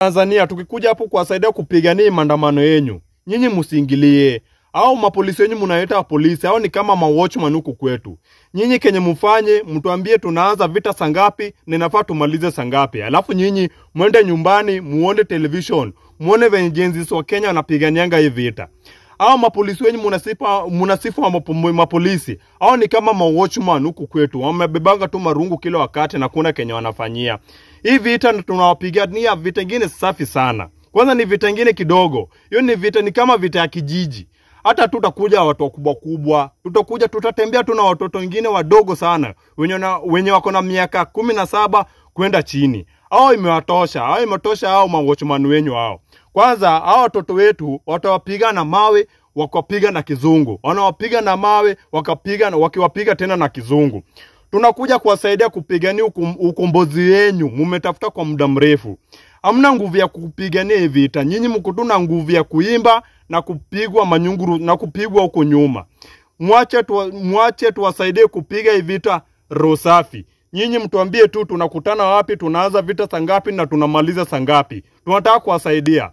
Tanzania tukikuja hapo kuwasaidia kupigania maandamano yenu, nyinyi msiingilie. Au mapolisi wenyu mnaita polisi, au ni kama watchman huku kwetu. Nyinyi kenye mfanye, mtuambie tunaanza vita saa ngapi, ninafaa tumalize saa ngapi. Alafu nyinyi mwende nyumbani, muone television, muone venye jenzi wa Kenya wanapiganianga hii vita. Au mapolisi wenyu munasifu wa mapolisi, au ni kama watchman huku kwetu, wamebebanga tu marungu kila wakati na kuna Kenya wanafanyia. Hii vita tunawapigania vita ingine safi sana. Kwanza ni vita ingine kidogo. Hiyo ni vita ni kama vita ya kijiji. Hata tutakuja watu wakubwa kubwa, tutatembea tu na watoto wengine wadogo sana, wenye wako na miaka 17 kwenda chini. Hao imewatosha, hao watchman wenyu hao. Kwanza hao watoto wetu watawapiga na mawe, wakapiga na kizungu. Wanawapiga na mawe, wakiwapiga tena na kizungu. Tunakuja kuwasaidia kupigania ukombozi wenu, mmetafuta kwa muda mrefu. Hamna nguvu ya kupigania hivi vita. Nyinyi mko tu na nguvu ya kuimba na kupigwa manyunguru na kupigwa huko nyuma. Mwache tuwasaidie kupiga hivi vita roho safi. Nyinyi mtuambie tu tunakutana wapi, tunaanza vita saa ngapi na tunamaliza saa ngapi. Tunataka kuwasaidia.